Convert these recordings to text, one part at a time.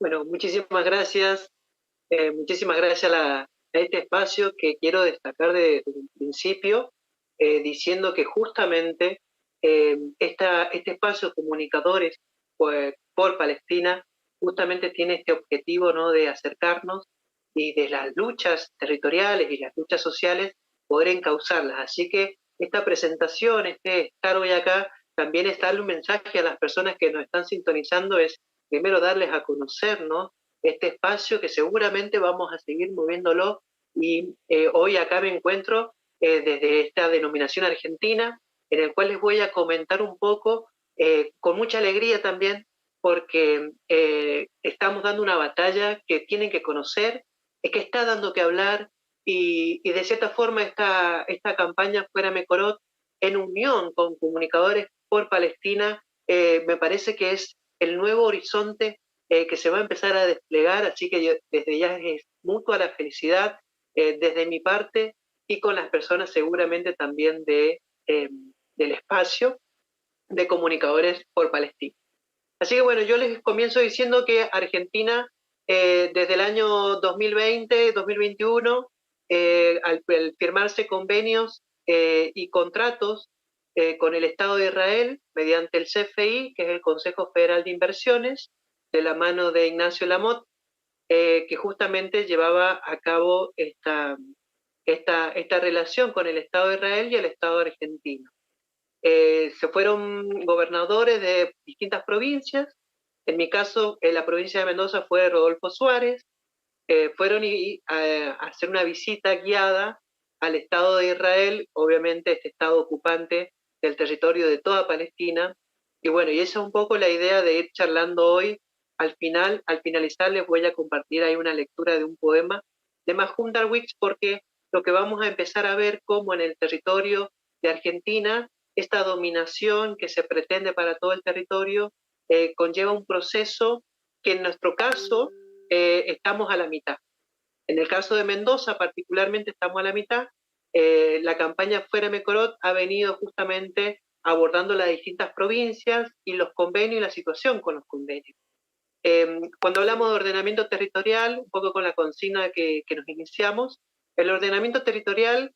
Bueno, muchísimas gracias a este espacio que quiero destacar desde un principio, diciendo que justamente este espacio Comunicadores por Palestina justamente tiene este objetivo, ¿no?, de acercarnos y de las luchas territoriales y las luchas sociales poder encauzarlas. Así que esta presentación, este estar hoy acá, también es darle un mensaje a las personas que nos están sintonizando, es primero darles a conocer, ¿no?, este espacio que seguramente vamos a seguir moviéndolo y hoy acá me encuentro desde esta denominación argentina, en el cual les voy a comentar un poco, con mucha alegría también, porque estamos dando una batalla que tienen que conocer, que está dando que hablar y de cierta forma esta campaña Fuera Mecorot, en unión con Comunicadores por Palestina, me parece que es el nuevo horizonte que se va a empezar a desplegar, así que desde ya es mutua la felicidad desde mi parte y con las personas seguramente también del espacio de Comunicadores por Palestina. Así que bueno, yo les comienzo diciendo que Argentina desde el año 2020, 2021, al firmarse convenios y contratos con el Estado de Israel mediante el CFI, que es el Consejo Federal de Inversiones, de la mano de Ignacio Lamotte, que justamente llevaba a cabo esta relación con el Estado de Israel y el Estado argentino. Se fueron gobernadores de distintas provincias. En mi caso, en la provincia de Mendoza fue Rodolfo Suárez. Fueron a hacer una visita guiada al Estado de Israel, obviamente este Estado ocupante del territorio de toda Palestina. Y bueno, y esa es un poco la idea de ir charlando hoy. Al finalizar les voy a compartir ahí una lectura de un poema de Mahmoud Darwich, porque lo que vamos a empezar a ver como en el territorio de Argentina, esta dominación que se pretende para todo el territorio conlleva un proceso que en nuestro caso estamos a la mitad. En el caso de Mendoza particularmente estamos a la mitad. La campaña Fuera Mecorot ha venido justamente abordando las distintas provincias y los convenios y la situación con los convenios. Cuando hablamos de ordenamiento territorial, un poco con la consigna que nos iniciamos, el ordenamiento territorial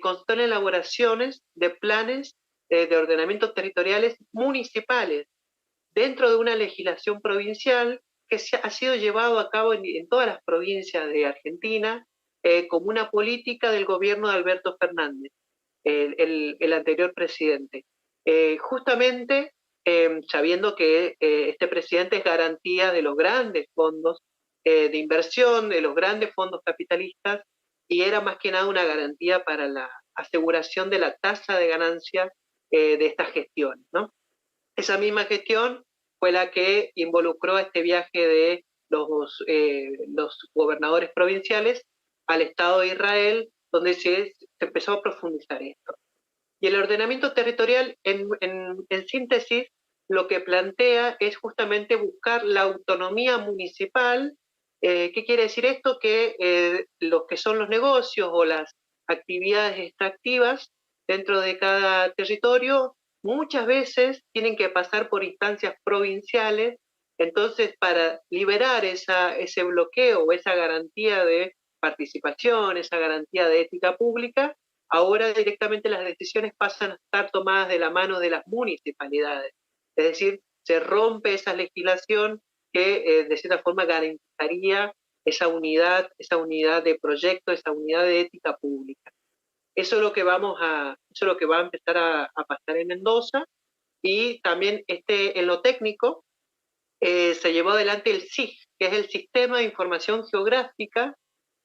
consta en elaboraciones de planes de ordenamiento territoriales municipales dentro de una legislación provincial que ha sido llevado a cabo en todas las provincias de Argentina como una política del gobierno de Alberto Fernández, el anterior presidente. Justamente sabiendo que este presidente es garantía de los grandes fondos de inversión, de los grandes fondos capitalistas, y era más que nada una garantía para la aseguración de la tasa de ganancia de estas gestiones, ¿no? Esa misma gestión fue la que involucró este viaje de los gobernadores provinciales al Estado de Israel, donde se empezó a profundizar esto. Y el ordenamiento territorial, en síntesis, lo que plantea es justamente buscar la autonomía municipal. ¿Qué quiere decir esto? Que los que son los negocios o las actividades extractivas dentro de cada territorio muchas veces tienen que pasar por instancias provinciales. Entonces, para liberar ese bloqueo o esa garantía de participación, esa garantía de ética pública, ahora directamente las decisiones pasan a estar tomadas de la mano de las municipalidades. Es decir, se rompe esa legislación que de cierta forma garantizaría esa unidad de proyecto, esa unidad de ética pública. Eso es lo que eso es lo que va a empezar a pasar en Mendoza. Y también en lo técnico se llevó adelante el SIG, que es el Sistema de Información Geográfica,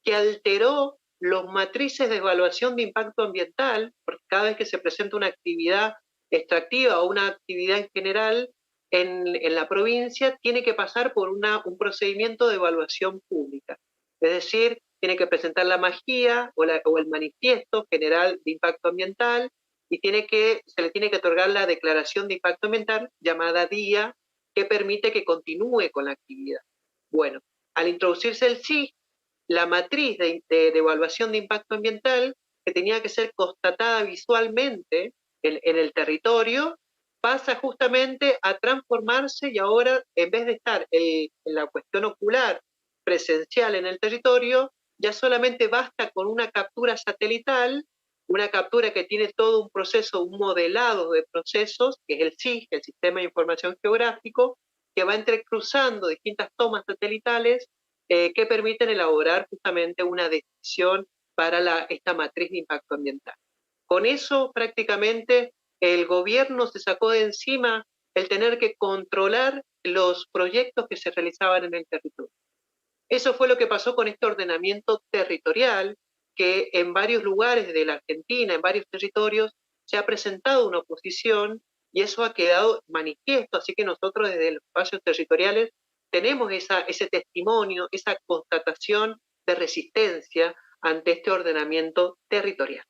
que alteró los matrices de evaluación de impacto ambiental, porque cada vez que se presenta una actividad extractiva o una actividad en general en la provincia, tiene que pasar por un procedimiento de evaluación pública. Es decir, tiene que presentar la MAGIA o el manifiesto general de impacto ambiental y se le tiene que otorgar la declaración de impacto ambiental llamada DIA, que permite que continúe con la actividad. Bueno, al introducirse el SIG, la matriz de evaluación de impacto ambiental, que tenía que ser constatada visualmente en el territorio, pasa justamente a transformarse y ahora, en vez de estar en la cuestión ocular presencial en el territorio, ya solamente basta con una captura satelital, una captura que tiene todo un proceso, un modelado de procesos, que es el SIG, el Sistema de Información Geográfico, que va entrecruzando distintas tomas satelitales que permiten elaborar justamente una decisión para esta matriz de impacto ambiental. Con eso prácticamente el gobierno se sacó de encima el tener que controlar los proyectos que se realizaban en el territorio. Eso fue lo que pasó con este ordenamiento territorial, que en varios lugares de la Argentina, en varios territorios, se ha presentado una oposición y eso ha quedado manifiesto, así que nosotros desde los espacios territoriales tenemos ese testimonio, esa constatación de resistencia ante este ordenamiento territorial.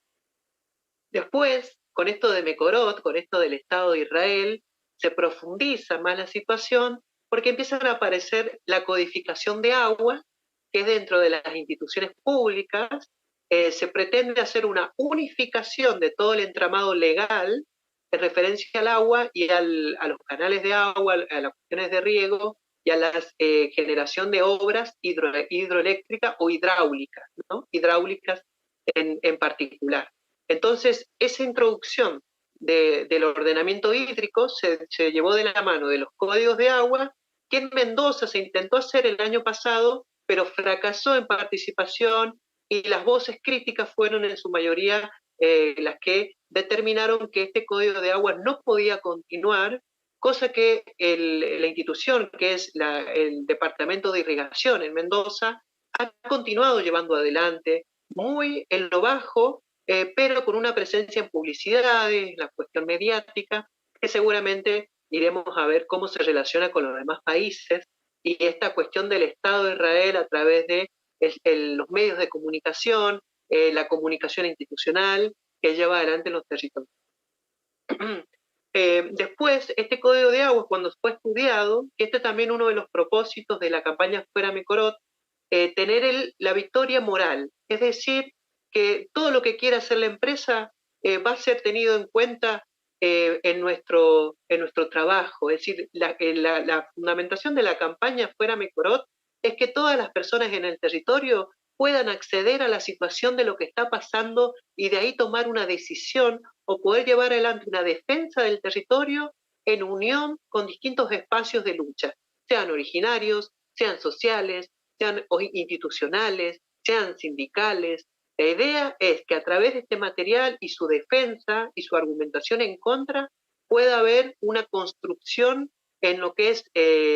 Después, con esto de Mekorot, con esto del Estado de Israel, se profundiza más la situación porque empiezan a aparecer la codificación de agua, que es dentro de las instituciones públicas, se pretende hacer una unificación de todo el entramado legal en referencia al agua y a los canales de agua, a las cuestiones de riego y a la generación de obras hidroeléctricas o hidráulicas, ¿no? Hidráulicas en particular. Entonces, esa introducción del ordenamiento hídrico se llevó de la mano de los códigos de agua, que en Mendoza se intentó hacer el año pasado, pero fracasó en participación y las voces críticas fueron en su mayoría las que determinaron que este código de agua no podía continuar, cosa que la institución, que es el Departamento de Irrigación en Mendoza, ha continuado llevando adelante muy en lo bajo, pero con una presencia en publicidades, la cuestión mediática, que seguramente iremos a ver cómo se relaciona con los demás países, y esta cuestión del Estado de Israel a través de los medios de comunicación, la comunicación institucional que lleva adelante los territorios. Después, este código de aguas, cuando fue estudiado, que este también uno de los propósitos de la campaña Fuera Mekorot, tener la victoria moral, es decir, que todo lo que quiera hacer la empresa va a ser tenido en cuenta en nuestro trabajo. Es decir, la fundamentación de la campaña Fuera Mekorot es que todas las personas en el territorio puedan acceder a la situación de lo que está pasando y de ahí tomar una decisión o poder llevar adelante una defensa del territorio en unión con distintos espacios de lucha, sean originarios, sean sociales, sean institucionales, sean sindicales. La idea es que a través de este material y su defensa y su argumentación en contra pueda haber una construcción en lo que es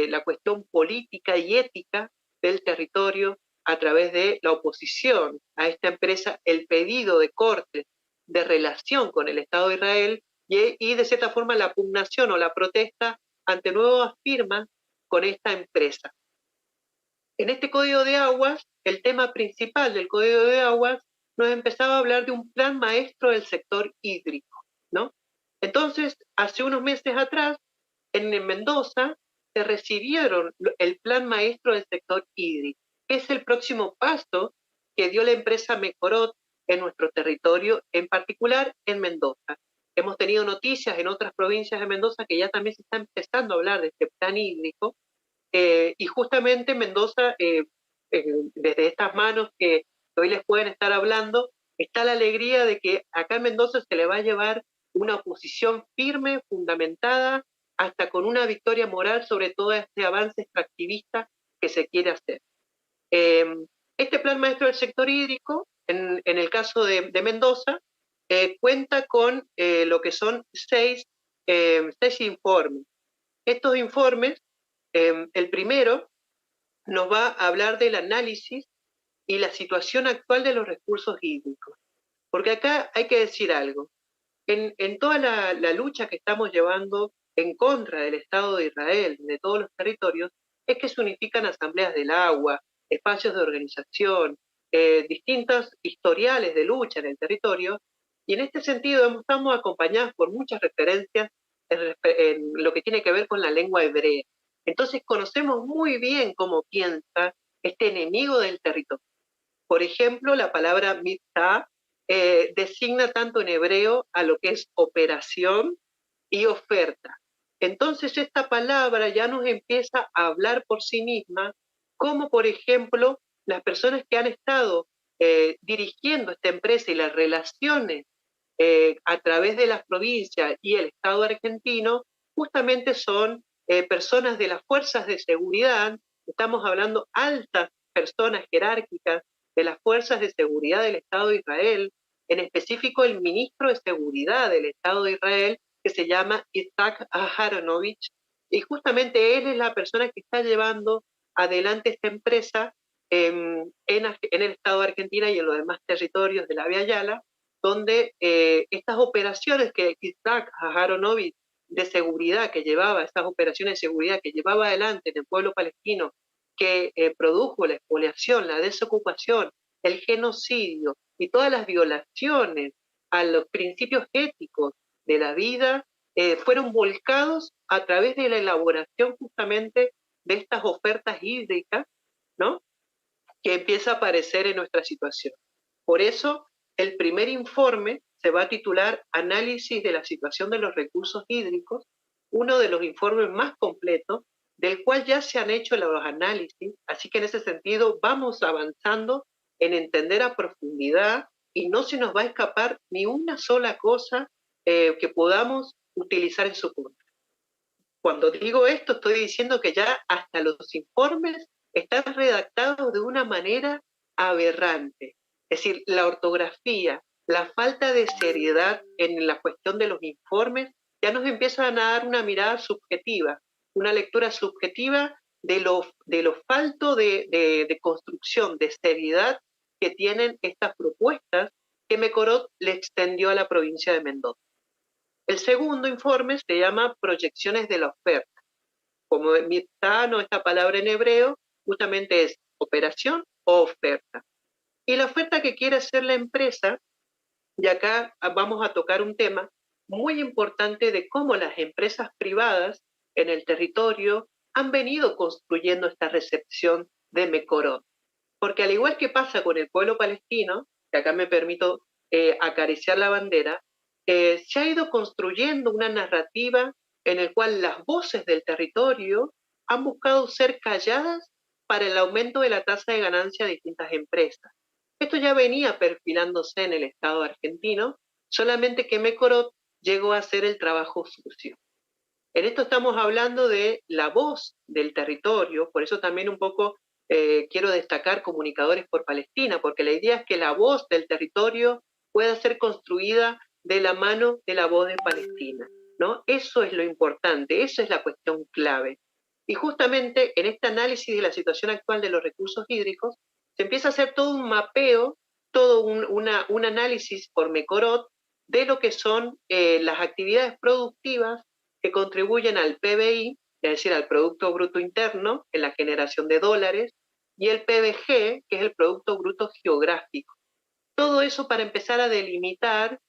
la cuestión política y ética del territorio a través de la oposición a esta empresa, el pedido de corte de relación con el Estado de Israel y de cierta forma la pugnación o la protesta ante nuevas firmas con esta empresa. En este código de aguas, el tema principal del código de aguas nos empezaba a hablar de un plan maestro del sector hídrico, ¿no? Entonces, hace unos meses atrás, en Mendoza, se recibieron el plan maestro del sector hídrico, que es el próximo paso que dio la empresa Mekorot en nuestro territorio, en particular en Mendoza. Hemos tenido noticias en otras provincias de Mendoza que ya también se está empezando a hablar de este plan hídrico, y justamente Mendoza, desde estas manos que hoy les pueden estar hablando, está la alegría de que acá en Mendoza se le va a llevar una oposición firme, fundamentada, hasta con una victoria moral sobre todo este avance extractivista que se quiere hacer. Eh, este plan maestro del sector hídrico, en el caso de Mendoza, cuenta con lo que son seis informes. Estos informes, el primero nos va a hablar del análisis y la situación actual de los recursos hídricos. Porque acá hay que decir algo. En toda la lucha que estamos llevando en contra del Estado de Israel, de todos los territorios, es que se unifican asambleas del agua, espacios de organización, distintos historiales de lucha en el territorio, y en este sentido estamos acompañados por muchas referencias en lo que tiene que ver con la lengua hebrea. Entonces conocemos muy bien cómo piensa este enemigo del territorio. Por ejemplo, la palabra mitzvah designa tanto en hebreo a lo que es operación y oferta. Entonces esta palabra ya nos empieza a hablar por sí misma, como por ejemplo las personas que han estado dirigiendo esta empresa y las relaciones a través de las provincias y el Estado argentino, justamente son personas de las fuerzas de seguridad, estamos hablando altas personas jerárquicas de las fuerzas de seguridad del Estado de Israel, en específico el ministro de Seguridad del Estado de Israel, que se llama Isaac Aharonovich, y justamente él es la persona que está llevando adelante esta empresa en el Estado de Argentina y en los demás territorios de la Via Yala, donde estas operaciones que Isaac Aharonovich de seguridad que llevaba, estas operaciones de seguridad que llevaba adelante en el pueblo palestino, que produjo la expoliación, la desocupación, el genocidio y todas las violaciones a los principios éticos de la vida, fueron volcados a través de la elaboración justamente de estas ofertas hídricas, ¿no? Que empieza a aparecer en nuestra situación. Por eso, el primer informe se va a titular Análisis de la situación de los recursos hídricos, uno de los informes más completos, del cual ya se han hecho los análisis, así que en ese sentido vamos avanzando en entender a profundidad y no se nos va a escapar ni una sola cosa que podamos utilizar en su contra. Cuando digo esto, estoy diciendo que ya hasta los informes están redactados de una manera aberrante. Es decir, la ortografía, la falta de seriedad en la cuestión de los informes ya nos empiezan a dar una mirada subjetiva, una lectura subjetiva de lo falto de construcción, de seriedad que tienen estas propuestas que Mecorot le extendió a la provincia de Mendoza. El segundo informe se llama Proyecciones de la oferta. Como mitzano, esta palabra en hebreo, justamente es operación o oferta. Y la oferta que quiere hacer la empresa, y acá vamos a tocar un tema muy importante de cómo las empresas privadas en el territorio han venido construyendo esta recepción de Mecorot. Porque al igual que pasa con el pueblo palestino, que acá me permito acariciar la bandera, se ha ido construyendo una narrativa en la cual las voces del territorio han buscado ser calladas para el aumento de la tasa de ganancia de distintas empresas. Esto ya venía perfilándose en el Estado argentino, solamente que Mecorot llegó a hacer el trabajo sucio. En esto estamos hablando de la voz del territorio, por eso también un poco quiero destacar Comunicadores por Palestina, porque la idea es que la voz del territorio pueda ser construida de la mano de la voz de Palestina, ¿no? Eso es lo importante, esa es la cuestión clave. Y justamente en este análisis de la situación actual de los recursos hídricos, se empieza a hacer todo un mapeo, todo un análisis por Mecorot de lo que son las actividades productivas que contribuyen al PBI, es decir, al Producto Bruto Interno, en la generación de dólares, y el PBG, que es el Producto Bruto Geográfico. Todo eso para empezar a delimitar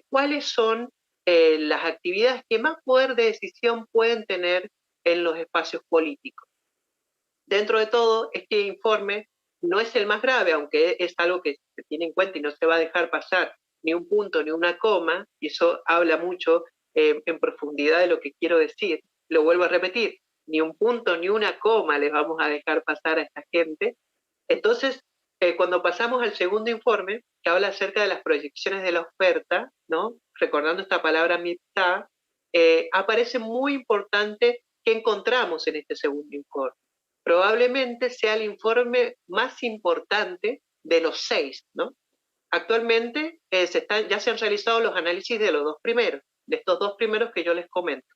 cuáles son las actividades que más poder de decisión pueden tener en los espacios políticos. Dentro de todo, este informe no es el más grave, aunque es algo que se tiene en cuenta y no se va a dejar pasar ni un punto ni una coma, y eso habla mucho en profundidad de lo que quiero decir. Lo vuelvo a repetir, ni un punto ni una coma les vamos a dejar pasar a esta gente. Entonces, cuando pasamos al segundo informe, que habla acerca de las proyecciones de la oferta, ¿no? Recordando esta palabra mitzvah, aparece muy importante que encontramos en este segundo informe. Probablemente sea el informe más importante de los 6, ¿no? Actualmente ya se han realizado los análisis de los dos primeros, de estos dos primeros que yo les comento.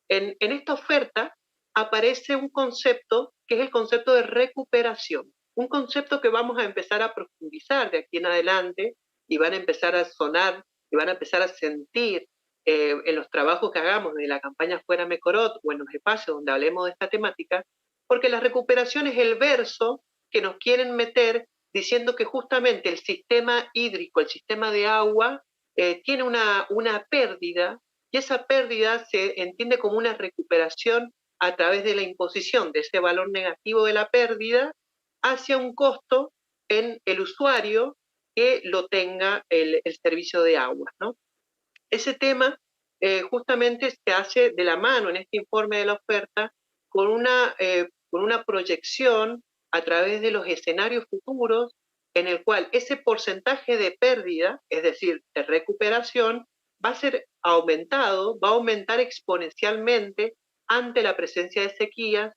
En esta oferta aparece un concepto que es el concepto de recuperación, un concepto que vamos a empezar a profundizar de aquí en adelante y van a empezar a sonar y van a empezar a sentir en los trabajos que hagamos de la campaña Fuera Mecorot o en los espacios donde hablemos de esta temática, porque la recuperación es el verso que nos quieren meter diciendo que justamente el sistema hídrico, el sistema de agua, tiene una pérdida, y esa pérdida se entiende como una recuperación a través de la imposición de ese valor negativo de la pérdida hacia un costo en el usuario que lo tenga el servicio de agua, ¿no? Ese tema justamente se hace de la mano en este informe de la oferta con una proyección a través de los escenarios futuros en el cual ese porcentaje de pérdida, es decir, de recuperación, va a ser aumentado, va a aumentar exponencialmente ante la presencia de sequías,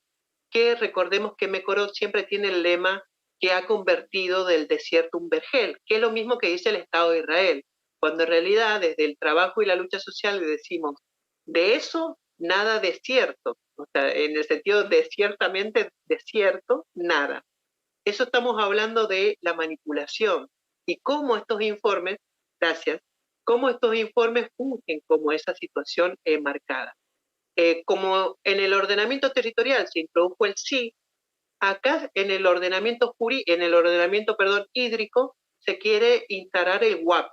que recordemos que Mekorot siempre tiene el lema que ha convertido del desierto un vergel, que es lo mismo que dice el Estado de Israel, cuando en realidad desde el trabajo y la lucha social le decimos, de eso nada desierto, o sea, en el sentido de ciertamente desierto, nada. Eso estamos hablando de la manipulación y cómo estos informes, gracias, cómo estos informes fungen como esa situación marcada. Como en el ordenamiento territorial se introdujo el sí, acá en el ordenamiento hídrico se quiere instalar el WAP,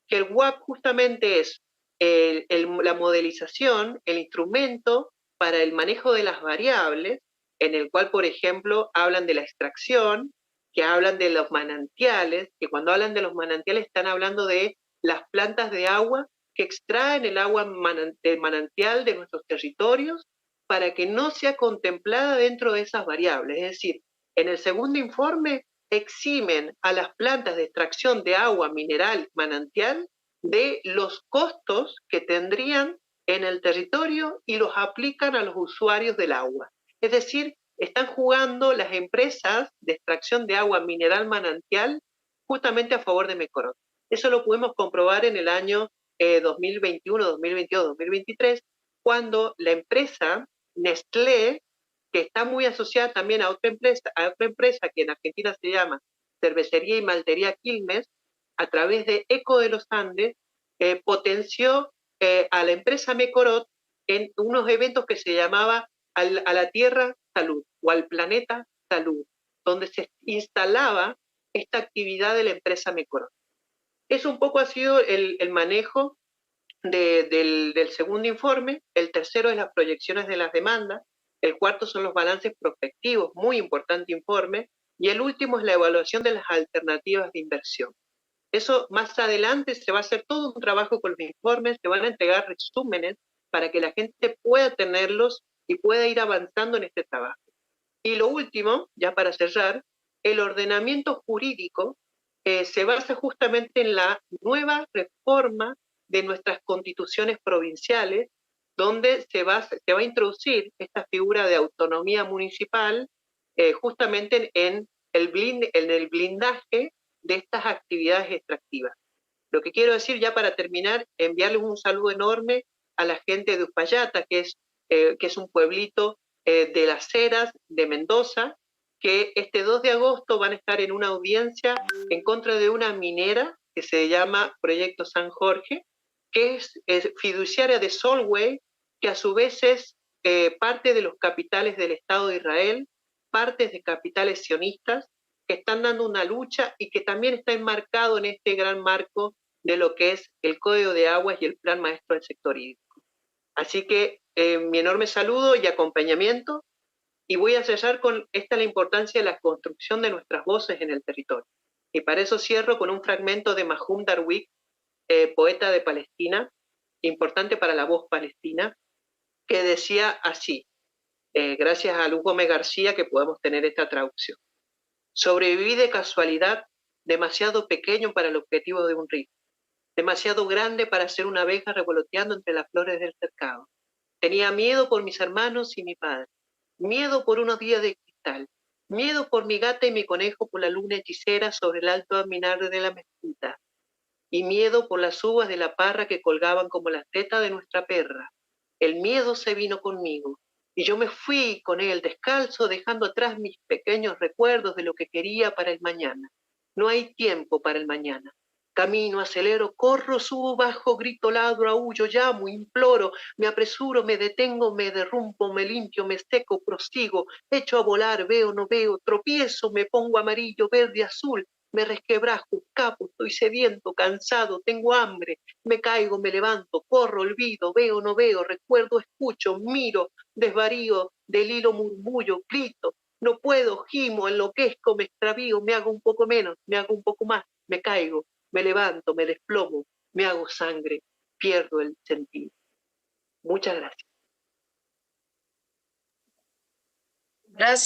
que el WAP justamente es la modelización, el instrumento para el manejo de las variables, en el cual, por ejemplo, hablan de la extracción, que hablan de los manantiales, que cuando hablan de los manantiales están hablando de las plantas de agua que extraen el agua del manantial de nuestros territorios para que no sea contemplada dentro de esas variables. Es decir, en el segundo informe eximen a las plantas de extracción de agua mineral manantial de los costos que tendrían en el territorio y los aplican a los usuarios del agua. Es decir, están jugando las empresas de extracción de agua mineral manantial justamente a favor de Mekorot. Eso lo pudimos comprobar en el año 2021, 2022, 2023, cuando la empresa Nestlé, que está muy asociada también a otra empresa que en Argentina se llama Cervecería y Maltería Quilmes, a través de Eco de los Andes, potenció a la empresa Mekorot en unos eventos que se llamaba a la Tierra Salud o al Planeta Salud, donde se instalaba esta actividad de la empresa Mekorot. Eso un poco ha sido el manejo del segundo informe. El tercero es las proyecciones de las demandas. El cuarto son los balances prospectivos, muy importante informe. Y el último es la evaluación de las alternativas de inversión. Eso más adelante se va a hacer todo un trabajo con los informes, se van a entregar resúmenes para que la gente pueda tenerlos y pueda ir avanzando en este trabajo. Y lo último, ya para cerrar, el ordenamiento jurídico se basa justamente en la nueva reforma de nuestras constituciones provinciales, donde se va a introducir esta figura de autonomía municipal justamente en el blindaje de estas actividades extractivas. Lo que quiero decir ya para terminar, enviarles un saludo enorme a la gente de Uspallata, que es un pueblito de Las Heras, de Mendoza, que este 2 de agosto van a estar en una audiencia en contra de una minera que se llama Proyecto San Jorge, que es fiduciaria de Solway, que a su vez es parte de los capitales del Estado de Israel, partes de capitales sionistas, que están dando una lucha y que también está enmarcado en este gran marco de lo que es el Código de Aguas y el Plan Maestro del Sector Hídrico. Así que mi enorme saludo y acompañamiento, y voy a cerrar con esta la importancia de la construcción de nuestras voces en el territorio. Y para eso cierro con un fragmento de Mahmoud Darwish, poeta de Palestina, importante para la voz palestina, que decía así, gracias a Luz Gómez García que podemos tener esta traducción. Sobreviví de casualidad, demasiado pequeño para el objetivo de un río, demasiado grande para ser una abeja revoloteando entre las flores del cercado. Tenía miedo por mis hermanos y mi padre, miedo por unos días de cristal, miedo por mi gata y mi conejo por la luna hechicera sobre el alto aminar de la mezquita, y miedo por las uvas de la parra que colgaban como las tetas de nuestra perra. El miedo se vino conmigo, y yo me fui con él descalzo, dejando atrás mis pequeños recuerdos de lo que quería para el mañana. No hay tiempo para el mañana. Camino, acelero, corro, subo, bajo, grito, ladro, aúllo, llamo, imploro, me apresuro, me detengo, me derrumbo, me limpio, me seco, prosigo, echo a volar, veo, no veo, tropiezo, me pongo amarillo, verde, azul, me resquebrajo, escapo, estoy sediento, cansado, tengo hambre, me caigo, me levanto, corro, olvido, veo, no veo, recuerdo, escucho, miro, desvarío, del hilo murmullo, grito, no puedo, gimo, enloquezco, me extravío, me hago un poco menos, me hago un poco más, me caigo, me levanto, me desplomo, me hago sangre, pierdo el sentido. Muchas gracias. Gracias.